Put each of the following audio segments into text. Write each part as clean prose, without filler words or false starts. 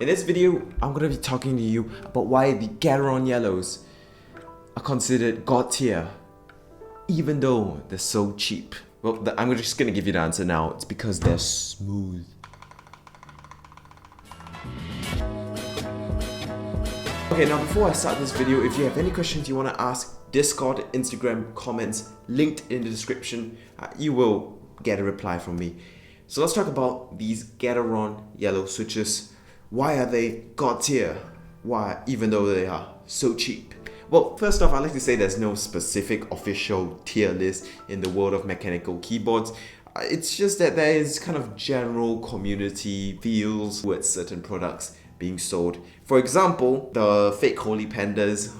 In this video, I'm going to be talking to you about why the Gateron Yellows are considered God tier, even though they're so cheap. Well, I'm just going to give you the answer now. It's because they're smooth. Okay, now before I start this video, if you have any questions you want to ask, Discord, Instagram, comments, linked in the description, you will get a reply from me. So let's talk about these Gateron Yellow switches. Why are they God tier? Why, even though they are so cheap? Well, first off, I'd like to say there's no specific official tier list in the world of mechanical keyboards. It's just that there is kind of general community feels with certain products being sold. For example, the fake Holy Pandas.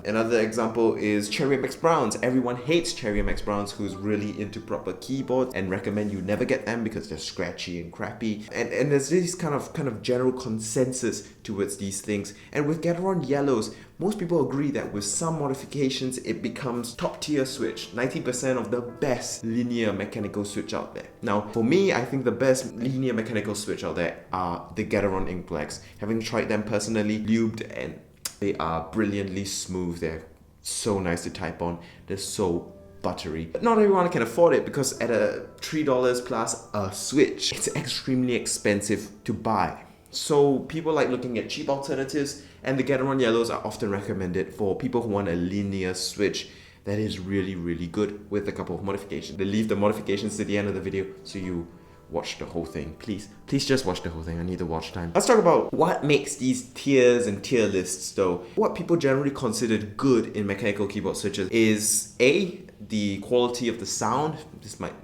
Another example is Cherry MX Browns. Everyone hates Cherry MX Browns who's really into proper keyboards and recommend you never get them because they're scratchy and crappy. And there's this kind of general consensus towards these things. And with Gateron Yellows, most people agree that with some modifications, it becomes top tier switch, 90% of the best linear mechanical switch out there. Now, for me, I think the best linear mechanical switch out there are the Gateron Inkblacks. Having tried them personally, lubed, and they are brilliantly smooth. They're so nice to type on. They're so buttery. But not everyone can afford it because at a $3 plus a switch, it's extremely expensive to buy. So people like looking at cheap alternatives, and the Gateron Yellows are often recommended for people who want a linear switch that is really good with a couple of modifications. They leave the modifications to the end of the video so you watch the whole thing. Please just watch the whole thing. I need the watch time. Let's talk about what makes these tiers and tier lists though. What people generally consider good in mechanical keyboard switches is A, the quality of the sound.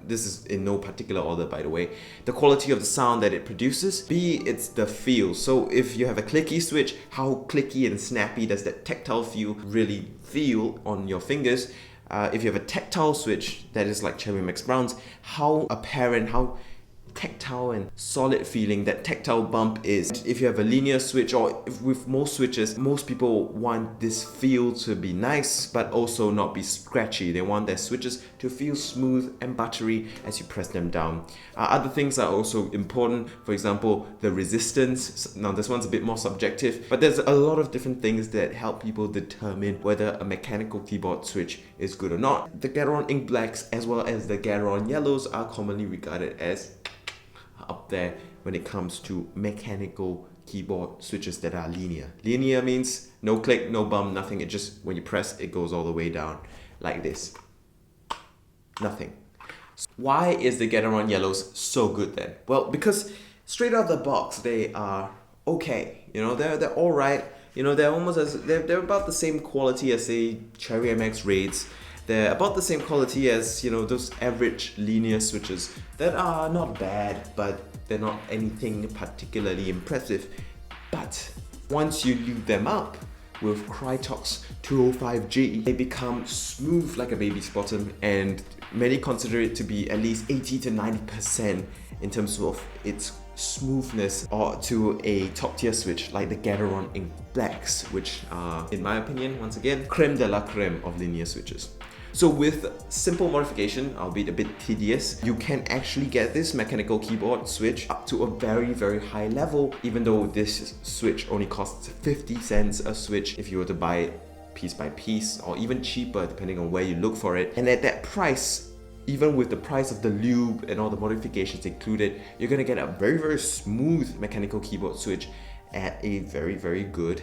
This is in no particular order, by the way. The quality of the sound that it produces. B, it's the feel. So if you have a clicky switch, how clicky and snappy does that tactile really feel on your fingers? If you have a tactile switch that is like Cherry MX Browns, how apparent, how tactile and solid feeling that tactile bump is. If you have a linear switch, or with most switches, most people want this feel to be nice but also not be scratchy. They want their switches to feel smooth and buttery as you press them down. Other things are also important. For example, the resistance. Now this one's a bit more subjective, but there's a lot of different things that help people determine whether a mechanical keyboard switch is good or not. The Gateron Inkblacks as well as the Gateron Yellows are commonly regarded as up there when it comes to mechanical keyboard switches that are linear. Linear means no click, no bump, nothing. It just, when you press, it goes all the way down like this. Nothing. Why is the Gateron Yellows so good then? Well, because straight out of the box, they are okay. You know, they're all right. You know, they're almost as they're about the same quality as say Cherry MX Raids. They're about the same quality as, you know, those average linear switches that are not bad, but they're not anything particularly impressive. But once you lube them up with Krytox 205G, they become smooth like a baby's bottom, and many consider it to be at least 80 to 90% in terms of its smoothness, or to a top tier switch like the Gateron Inkblacks, which are, in my opinion, once again, creme de la creme of linear switches. So with simple modification, albeit a bit tedious, you can actually get this mechanical keyboard switch up to a very high level, even though this switch only costs 50 cents a switch if you were to buy it piece by piece, or even cheaper depending on where you look for it. And at that price, even with the price of the lube and all the modifications included, you're gonna get a very smooth mechanical keyboard switch at a very good,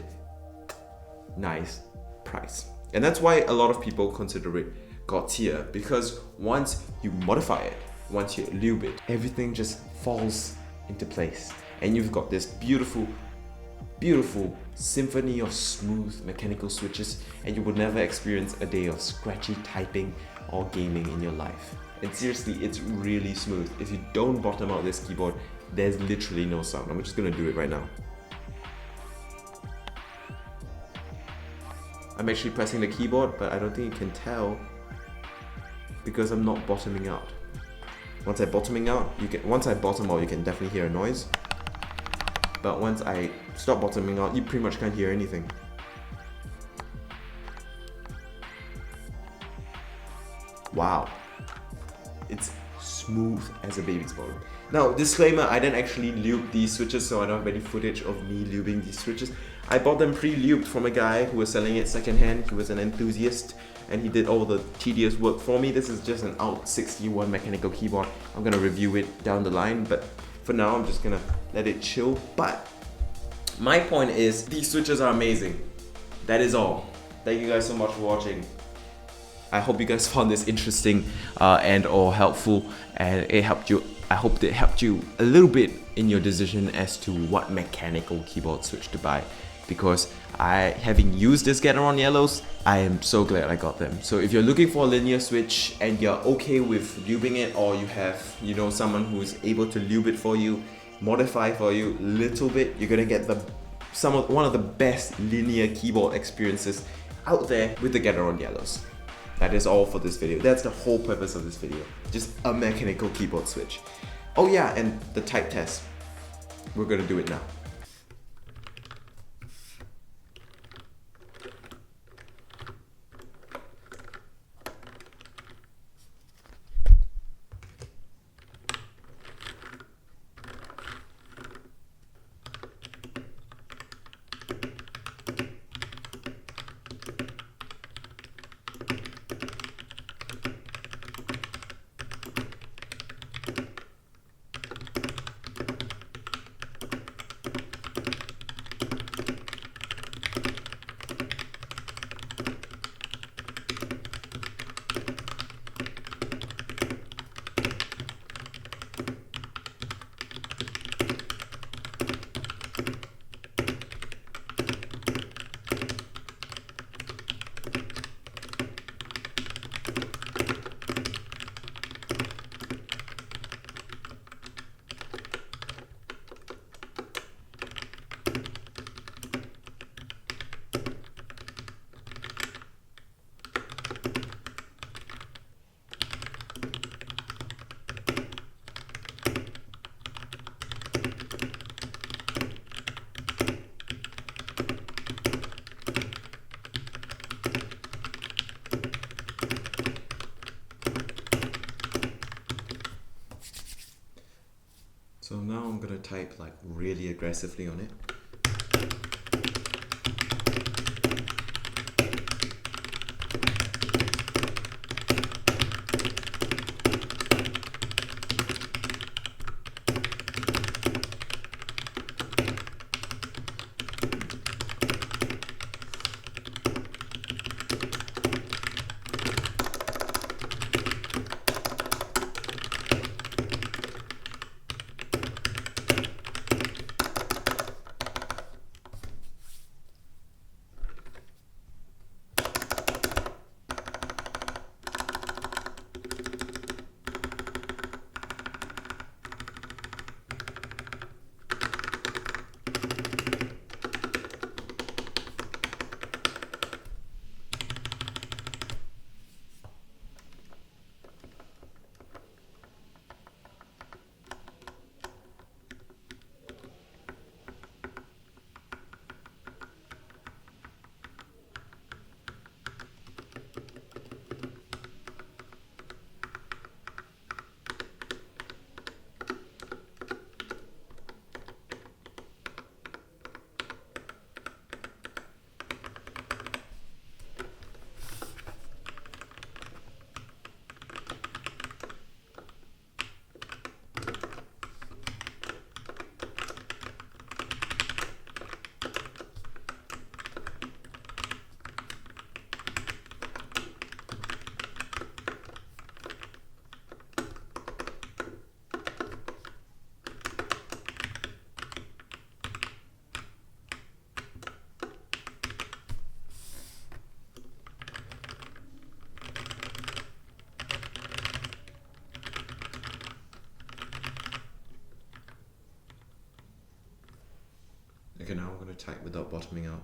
nice price. And that's why a lot of people consider it God tier, because once you modify it, once you lube it, everything just falls into place. And you've got this beautiful symphony of smooth mechanical switches, and you will never experience a day of scratchy typing or gaming in your life. And seriously, it's really smooth. If you don't bottom out this keyboard, there's literally no sound. I'm just gonna do it right now. I'm actually pressing the keyboard, but I don't think you can tell because I'm not bottoming out. Once I bottom out, you can definitely hear a noise. But once I stop bottoming out, you pretty much can't hear anything. Wow. It's smooth as a baby's bottom. Now, disclaimer, I didn't actually lube these switches, so I don't have any footage of me lubing these switches. I bought them pre-lubed from a guy who was selling it secondhand. He was an enthusiast and he did all the tedious work for me. This is just an ALT 61 mechanical keyboard. I'm gonna review it down the line, but for now I'm just gonna let it chill. But my point is, these switches are amazing. That is all. Thank you guys so much for watching. I hope you guys found this interesting and or helpful, and it helped you. I hope it helped you a little bit in your decision as to what mechanical keyboard switch to buy, because having used this Gateron Yellows, I am so glad I got them. So if you're looking for a linear switch and you're okay with lubing it, or you have someone who's able to lube it for you, modify for you a little bit, you're gonna get one of the best linear keyboard experiences out there with the Gateron Yellows. That is all for this video. That's the whole purpose of this video. Just a mechanical keyboard switch. Oh yeah, and the type test. We're gonna do it now. So now I'm gonna type like really aggressively on it. Okay, now I'm going to type without bottoming out.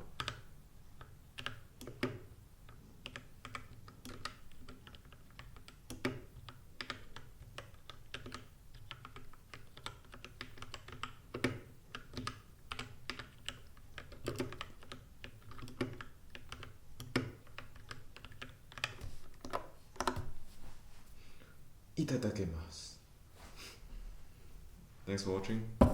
Itadakimasu. Thanks for watching.